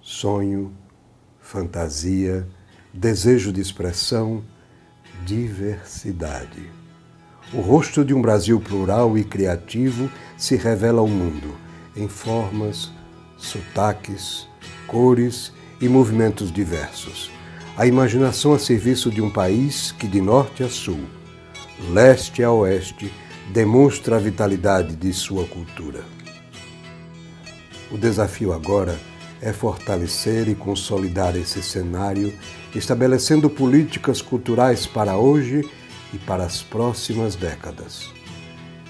sonho, fantasia, desejo de expressão, diversidade. O rosto de um Brasil plural e criativo se revela ao mundo em formas, sotaques, cores e movimentos diversos. A imaginação a serviço de um país que, de norte a sul, leste a oeste, demonstra a vitalidade de sua cultura. O desafio agora é fortalecer e consolidar esse cenário, estabelecendo políticas culturais para hoje e para as próximas décadas.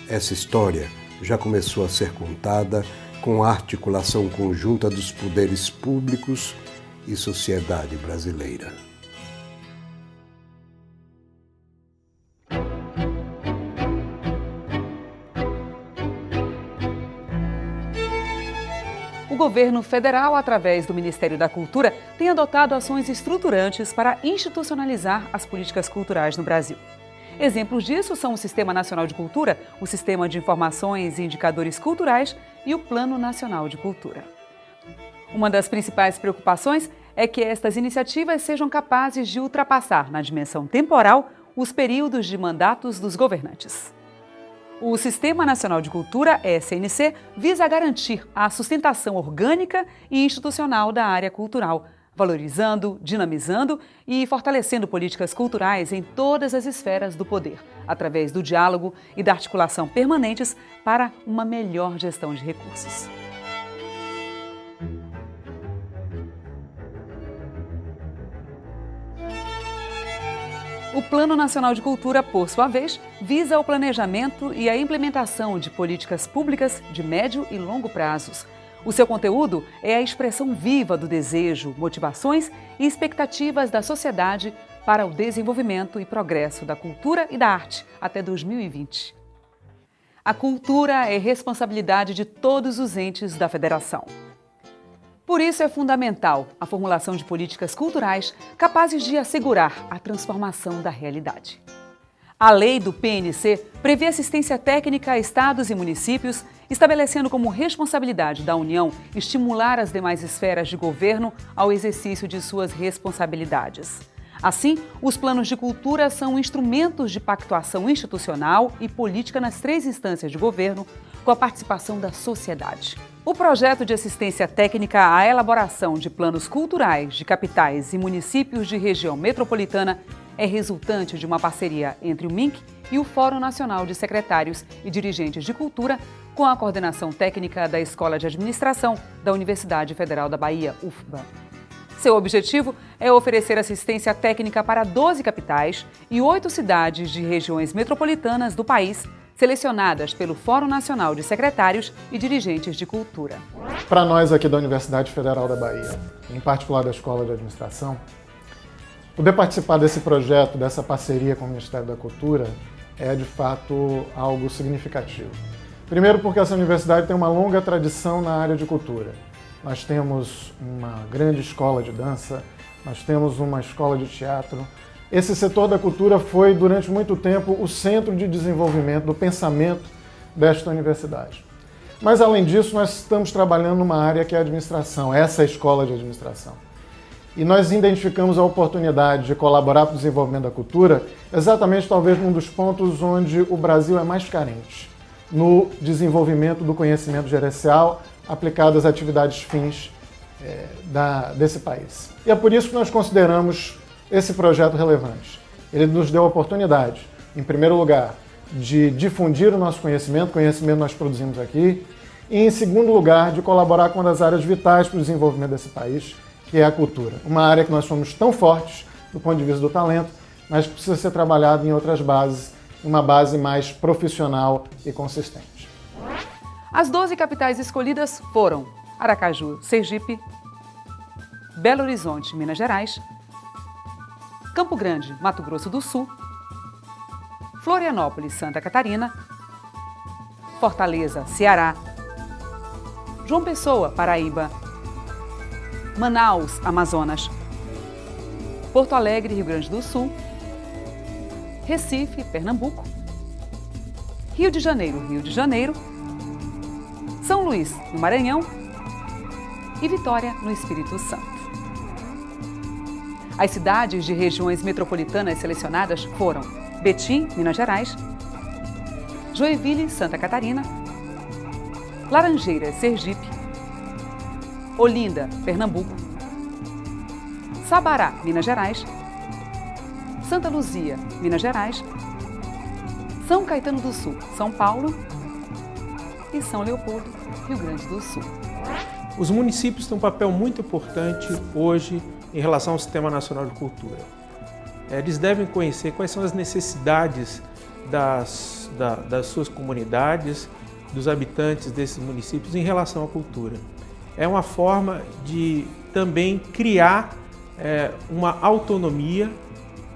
Essa história já começou a ser contada com a articulação conjunta dos poderes públicos e sociedade brasileira. O governo federal, através do Ministério da Cultura, tem adotado ações estruturantes para institucionalizar as políticas culturais no Brasil. Exemplos disso são o Sistema Nacional de Cultura, o Sistema de Informações e Indicadores Culturais e o Plano Nacional de Cultura. Uma das principais preocupações é que estas iniciativas sejam capazes de ultrapassar, na dimensão temporal, os períodos de mandatos dos governantes. O Sistema Nacional de Cultura, SNC, visa garantir a sustentação orgânica e institucional da área cultural, valorizando, dinamizando e fortalecendo políticas culturais em todas as esferas do poder, através do diálogo e da articulação permanentes para uma melhor gestão de recursos. O Plano Nacional de Cultura, por sua vez, visa o planejamento e a implementação de políticas públicas de médio e longo prazos. O seu conteúdo é a expressão viva do desejo, motivações e expectativas da sociedade para o desenvolvimento e progresso da cultura e da arte até 2020. A cultura é responsabilidade de todos os entes da federação. Por isso é fundamental a formulação de políticas culturais capazes de assegurar a transformação da realidade. A lei do PNC prevê assistência técnica a estados e municípios, estabelecendo como responsabilidade da União estimular as demais esferas de governo ao exercício de suas responsabilidades. Assim, os planos de cultura são instrumentos de pactuação institucional e política nas 3 instâncias de governo, com a participação da sociedade. O projeto de assistência técnica à elaboração de planos culturais de capitais e municípios de região metropolitana é resultante de uma parceria entre o MINC e o Fórum Nacional de Secretários e Dirigentes de Cultura, com a coordenação técnica da Escola de Administração da Universidade Federal da Bahia, UFBA. Seu objetivo é oferecer assistência técnica para 12 capitais e 8 cidades de regiões metropolitanas do país, selecionadas pelo Fórum Nacional de Secretários e Dirigentes de Cultura. Para nós aqui da Universidade Federal da Bahia, em particular da Escola de Administração, poder participar desse projeto, dessa parceria com o Ministério da Cultura, é de fato algo significativo. Primeiro porque essa universidade tem uma longa tradição na área de cultura. Nós temos uma grande escola de dança, nós temos uma escola de teatro. Esse setor da cultura foi, durante muito tempo, o centro de desenvolvimento do pensamento desta universidade. Mas, além disso, nós estamos trabalhando numa área que é a administração, essa escola de administração. E nós identificamos a oportunidade de colaborar para o desenvolvimento da cultura exatamente, talvez, num dos pontos onde o Brasil é mais carente, no desenvolvimento do conhecimento gerencial aplicado às atividades fins desse país. E é por isso que nós consideramos esse projeto relevante. Ele nos deu a oportunidade, em primeiro lugar, de difundir o nosso conhecimento nós produzimos aqui, e em segundo lugar, de colaborar com uma das áreas vitais para o desenvolvimento desse país, que é a cultura. Uma área que nós somos tão fortes do ponto de vista do talento, mas que precisa ser trabalhado em outras bases, uma base mais profissional e consistente. As 12 capitais escolhidas foram Aracaju, Sergipe, Belo Horizonte, Minas Gerais, Campo Grande, Mato Grosso do Sul, Florianópolis, Santa Catarina, Fortaleza, Ceará, João Pessoa, Paraíba, Manaus, Amazonas, Porto Alegre, Rio Grande do Sul, Recife, Pernambuco, Rio de Janeiro, São Luís, no Maranhão, e Vitória, no Espírito Santo. As cidades de regiões metropolitanas selecionadas foram Betim, Minas Gerais, Joinville, Santa Catarina, Laranjeiras, Sergipe, Olinda, Pernambuco, Sabará, Minas Gerais, Santa Luzia, Minas Gerais, São Caetano do Sul, São Paulo e São Leopoldo, Rio Grande do Sul. Os municípios têm um papel muito importante hoje em relação ao Sistema Nacional de Cultura. Eles devem conhecer quais são as necessidades das suas comunidades, dos habitantes desses municípios em relação à cultura. É uma forma de também criar uma autonomia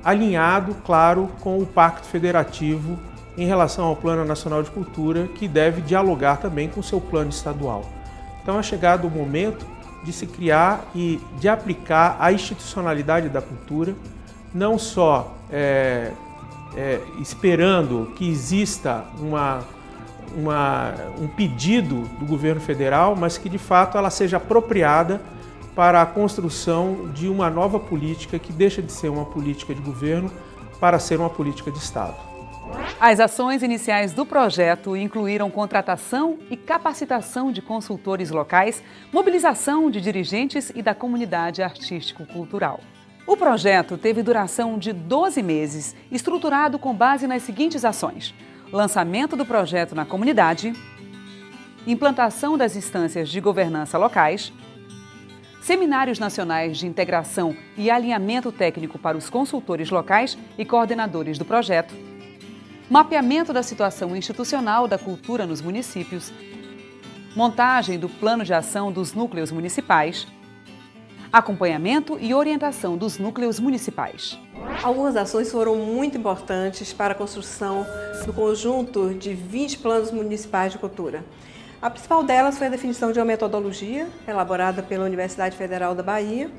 alinhado, claro, com o Pacto Federativo em relação ao Plano Nacional de Cultura, que deve dialogar também com o seu plano estadual. Então é chegado o momento de se criar e de aplicar a institucionalidade da cultura, não só esperando que exista um pedido do governo federal, mas que de fato ela seja apropriada para a construção de uma nova política que deixa de ser uma política de governo para ser uma política de Estado. As ações iniciais do projeto incluíram contratação e capacitação de consultores locais, mobilização de dirigentes e da comunidade artístico-cultural. O projeto teve duração de 12 meses, estruturado com base nas seguintes ações: lançamento do projeto na comunidade, implantação das instâncias de governança locais, seminários nacionais de integração e alinhamento técnico para os consultores locais e coordenadores do projeto, mapeamento da situação institucional da cultura nos municípios, montagem do plano de ação dos núcleos municipais, acompanhamento e orientação dos núcleos municipais. Algumas ações foram muito importantes para a construção do conjunto de 20 planos municipais de cultura. A principal delas foi a definição de uma metodologia elaborada pela Universidade Federal da Bahia,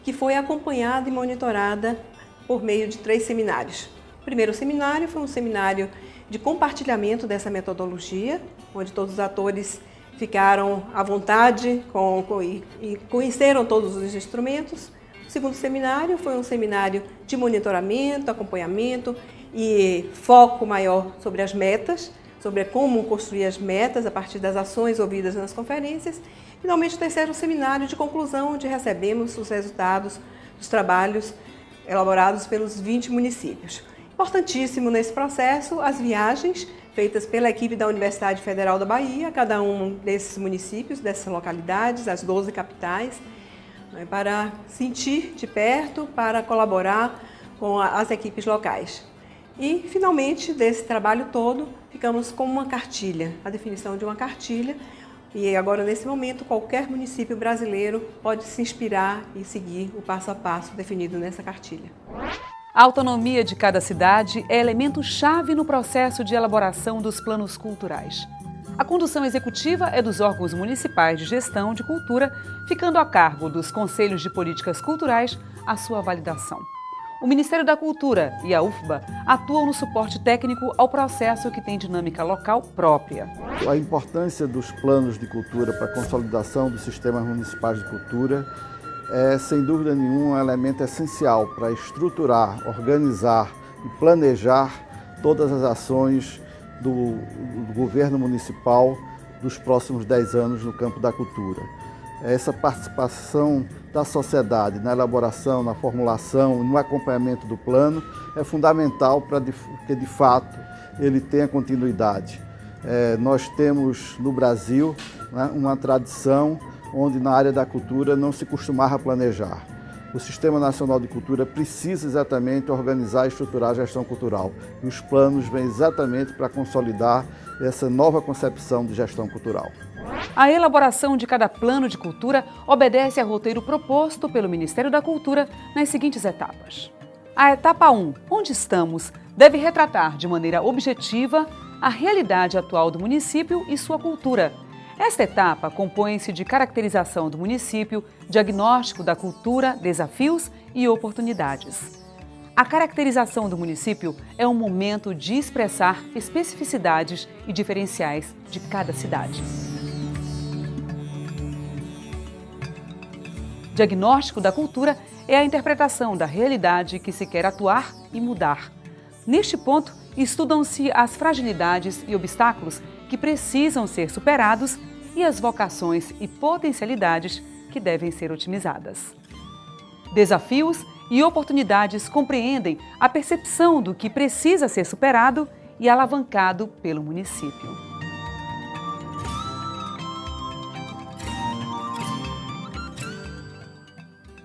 que foi acompanhada e monitorada por meio de 3 seminários. O primeiro seminário foi um seminário de compartilhamento dessa metodologia, onde todos os atores ficaram à vontade e conheceram todos os instrumentos. O segundo seminário foi um seminário de monitoramento, acompanhamento e foco maior sobre as metas, sobre como construir as metas a partir das ações ouvidas nas conferências. Finalmente, o terceiro seminário de conclusão, onde recebemos os resultados dos trabalhos elaborados pelos 20 municípios. Importantíssimo nesse processo, as viagens feitas pela equipe da Universidade Federal da Bahia, a cada um desses municípios, dessas localidades, as 12 capitais, para sentir de perto, para colaborar com as equipes locais. E, finalmente, desse trabalho todo, ficamos com uma cartilha, a definição de uma cartilha. E agora, nesse momento, qualquer município brasileiro pode se inspirar e seguir o passo a passo definido nessa cartilha. A autonomia de cada cidade é elemento-chave no processo de elaboração dos planos culturais. A condução executiva é dos órgãos municipais de gestão de cultura, ficando a cargo dos conselhos de políticas culturais a sua validação. O Ministério da Cultura e a UFBA atuam no suporte técnico ao processo que tem dinâmica local própria. A importância dos planos de cultura para a consolidação dos sistemas municipais de cultura é, sem dúvida nenhuma, um elemento essencial para estruturar, organizar e planejar todas as ações do governo municipal dos próximos 10 anos no campo da cultura. Essa participação da sociedade na elaboração, na formulação, no acompanhamento do plano é fundamental para que, de fato, ele tenha continuidade. Nós temos no Brasil, né, uma tradição onde na área da cultura não se costumava planejar. O Sistema Nacional de Cultura precisa exatamente organizar e estruturar a gestão cultural. E os planos vêm exatamente para consolidar essa nova concepção de gestão cultural. A elaboração de cada plano de cultura obedece ao roteiro proposto pelo Ministério da Cultura nas seguintes etapas. A etapa 1, onde estamos, deve retratar de maneira objetiva a realidade atual do município e sua cultura. Esta etapa compõe-se de caracterização do município, diagnóstico da cultura, desafios e oportunidades. A caracterização do município é um momento de expressar especificidades e diferenciais de cada cidade. Diagnóstico da cultura é a interpretação da realidade que se quer atuar e mudar. Neste ponto, estudam-se as fragilidades e obstáculos que precisam ser superados e as vocações e potencialidades que devem ser otimizadas. Desafios e oportunidades compreendem a percepção do que precisa ser superado e alavancado pelo município.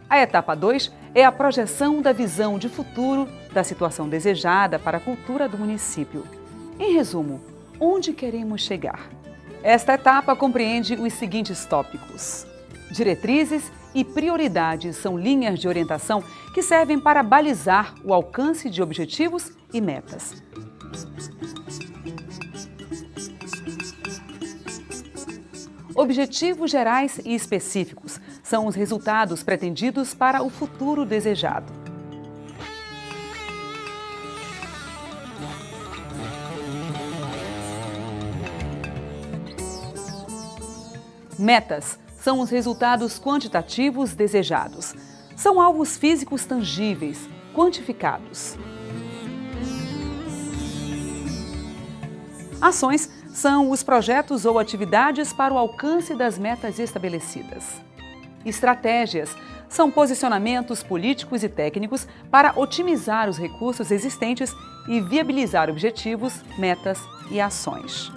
A etapa 2 é a projeção da visão de futuro da situação desejada para a cultura do município. Em resumo, onde queremos chegar? Esta etapa compreende os seguintes tópicos. Diretrizes e prioridades são linhas de orientação que servem para balizar o alcance de objetivos e metas. Objetivos gerais e específicos são os resultados pretendidos para o futuro desejado. Metas são os resultados quantitativos desejados. São alvos físicos tangíveis, quantificados. Ações são os projetos ou atividades para o alcance das metas estabelecidas. Estratégias são posicionamentos políticos e técnicos para otimizar os recursos existentes e viabilizar objetivos, metas e ações.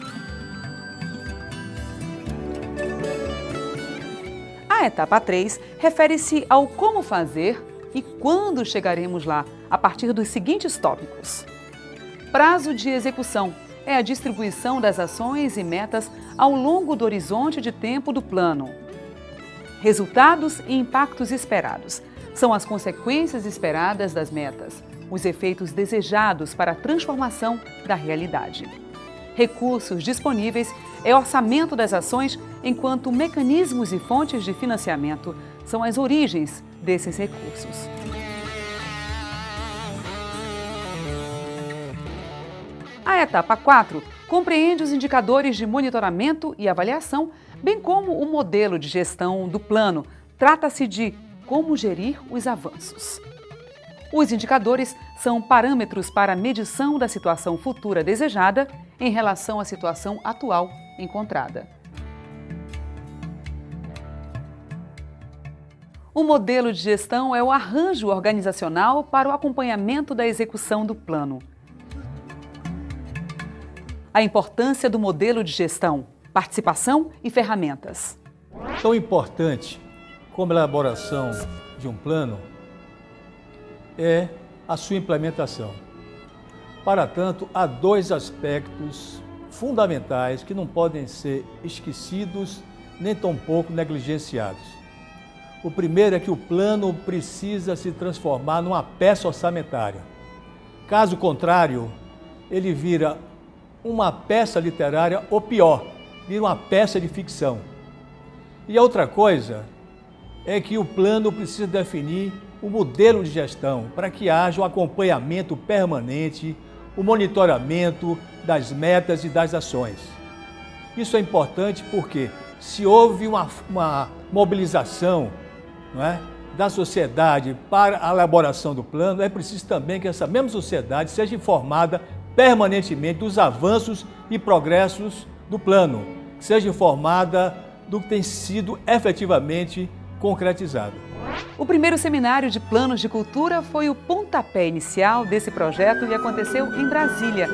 A etapa 3 refere-se ao como fazer e quando chegaremos lá, a partir dos seguintes tópicos. Prazo de execução é a distribuição das ações e metas ao longo do horizonte de tempo do plano. Resultados e impactos esperados são as consequências esperadas das metas, os efeitos desejados para a transformação da realidade. Recursos disponíveis é orçamento das ações, enquanto mecanismos e fontes de financiamento são as origens desses recursos. A etapa 4 compreende os indicadores de monitoramento e avaliação, bem como o modelo de gestão do plano. Trata-se de como gerir os avanços. Os indicadores são parâmetros para a medição da situação futura desejada em relação à situação atual encontrada. O modelo de gestão é o arranjo organizacional para o acompanhamento da execução do plano. A importância do modelo de gestão, participação e ferramentas. Tão importante como a elaboração de um plano é a sua implementação. Para tanto, há dois aspectos fundamentais que não podem ser esquecidos nem tampouco negligenciados. O primeiro é que o plano precisa se transformar numa peça orçamentária. Caso contrário, ele vira uma peça literária ou pior, vira uma peça de ficção. E a outra coisa é que o plano precisa definir o modelo de gestão para que haja o acompanhamento permanente, o monitoramento das metas e das ações. Isso é importante porque se houve uma mobilização, não é, da sociedade para a elaboração do plano, é preciso também que essa mesma sociedade seja informada permanentemente dos avanços e progressos do plano, seja informada do que tem sido efetivamente concretizado. O primeiro seminário de planos de cultura foi o pontapé inicial desse projeto e aconteceu em Brasília.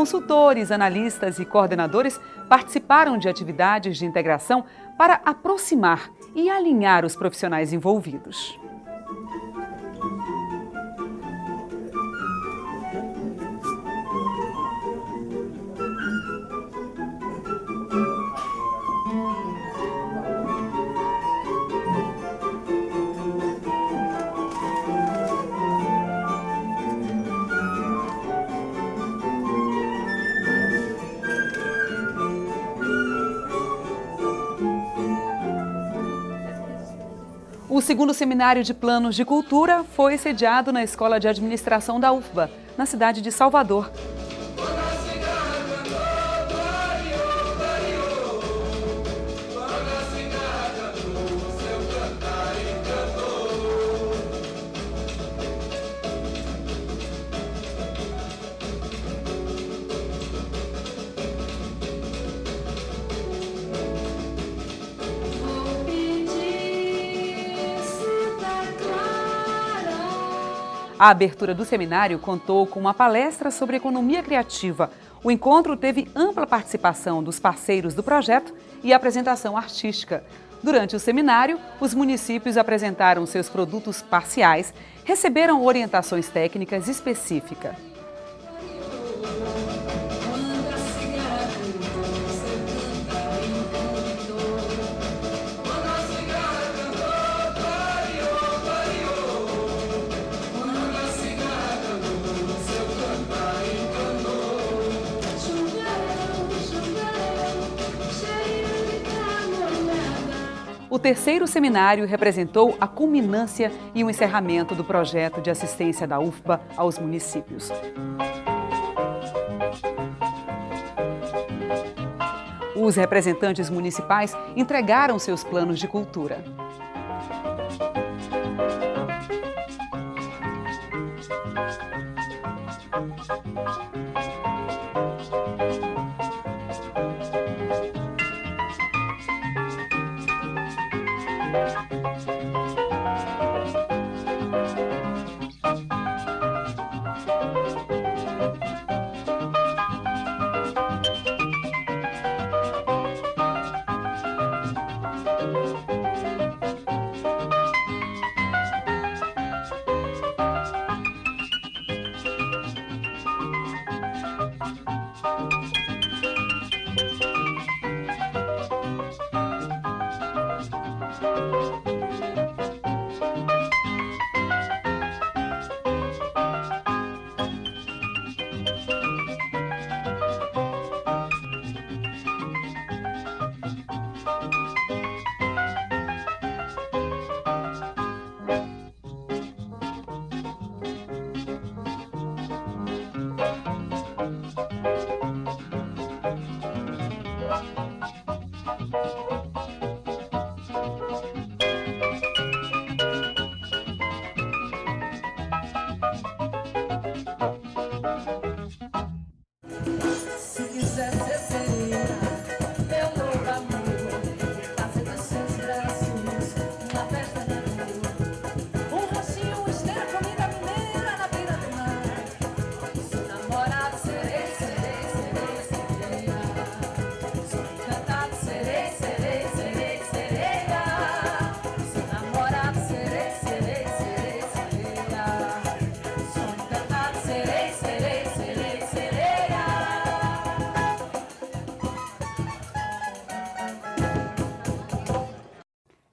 Consultores, analistas e coordenadores participaram de atividades de integração para aproximar e alinhar os profissionais envolvidos. O segundo seminário de planos de cultura foi sediado na Escola de Administração da UFBA, na cidade de Salvador. A abertura do seminário contou com uma palestra sobre economia criativa. O encontro teve ampla participação dos parceiros do projeto e apresentação artística. Durante o seminário, os municípios apresentaram seus produtos parciais, receberam orientações técnicas específicas. O terceiro seminário representou a culminância e o encerramento do projeto de assistência da UFBA aos municípios. Os representantes municipais entregaram seus planos de cultura.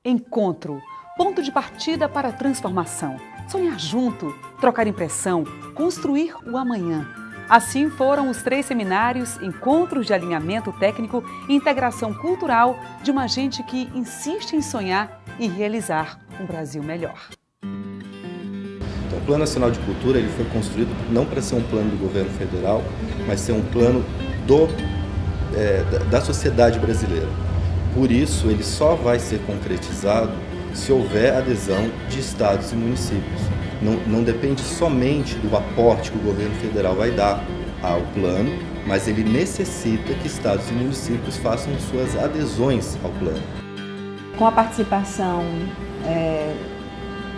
Encontro, ponto de partida para a transformação. Sonhar junto, trocar impressão, construir o amanhã. Assim foram os 3 seminários, encontros de alinhamento técnico e integração cultural de uma gente que insiste em sonhar e realizar um Brasil melhor. Então, o Plano Nacional de Cultura ele foi construído não para ser um plano do governo federal, mas ser um plano da sociedade brasileira. Por isso, ele só vai ser concretizado se houver adesão de estados e municípios. Não depende somente do aporte que o governo federal vai dar ao plano, mas ele necessita que estados e municípios façam suas adesões ao plano. Com a participação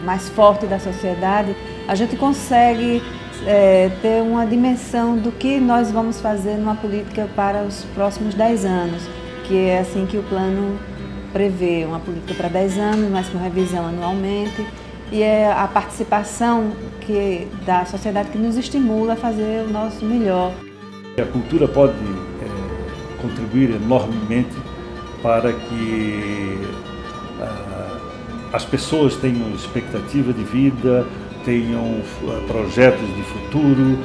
mais forte da sociedade, a gente consegue ter uma dimensão do que nós vamos fazer numa política para os próximos 10 anos. Que é assim que o plano prevê, uma política para 10 anos, mas com revisão anualmente, e é a participação da sociedade que nos estimula a fazer o nosso melhor. A cultura pode contribuir enormemente para que as pessoas tenham expectativa de vida, tenham projetos de futuro,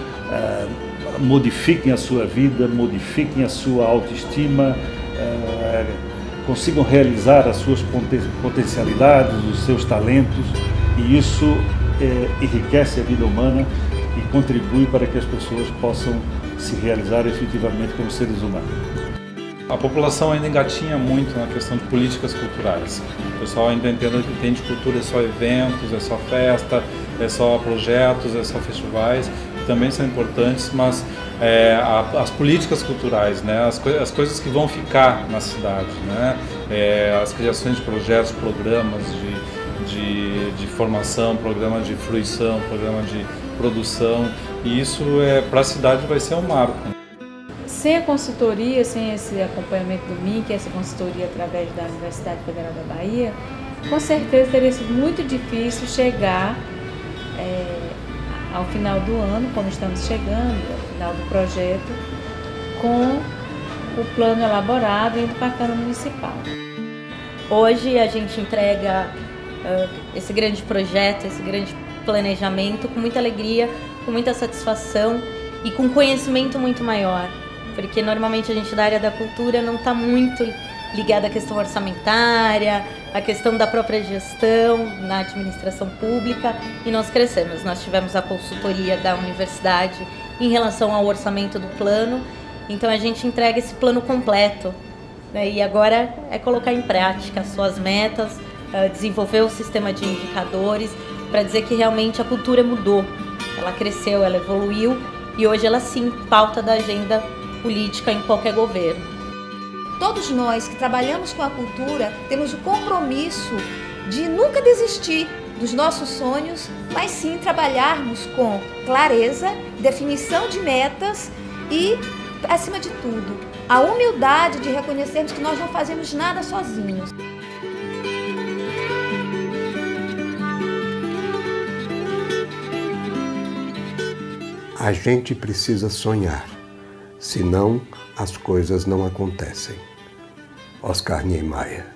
modifiquem a sua vida, modifiquem a sua autoestima, consigam realizar as suas potencialidades, os seus talentos, e isso enriquece a vida humana e contribui para que as pessoas possam se realizar efetivamente como seres humanos. A população ainda engatinha muito na questão de políticas culturais. O pessoal ainda entende que cultura é só eventos, é só festa, é só projetos, é só festivais, que também são importantes, mas as políticas culturais, né, as coisas que vão ficar na cidade, né, as criações de projetos, programas de formação, programa de fruição, programa de produção, e isso para a cidade vai ser um marco. Sem a consultoria, sem esse acompanhamento do MINC, essa consultoria através da Universidade Federal da Bahia, com certeza teria sido muito difícil chegar ao final do ano, como estamos chegando, ao final do projeto, com o plano elaborado indo para a Câmara Municipal. Hoje a gente entrega esse grande projeto, esse grande planejamento com muita alegria, com muita satisfação e com conhecimento muito maior, porque normalmente a gente da área da cultura não está muito ligada à questão orçamentária, à questão da própria gestão na administração pública, e nós crescemos. Nós tivemos a consultoria da universidade em relação ao orçamento do plano, então a gente entrega esse plano completo, né? E agora é colocar em prática as suas metas, desenvolver o sistema de indicadores para dizer que realmente a cultura mudou, ela cresceu, ela evoluiu e hoje ela sim pauta da agenda política em qualquer governo. Todos nós que trabalhamos com a cultura temos o compromisso de nunca desistir dos nossos sonhos, mas sim trabalharmos com clareza, definição de metas e, acima de tudo, a humildade de reconhecermos que nós não fazemos nada sozinhos. A gente precisa sonhar, senão as coisas não acontecem. Oscar Niemeyer.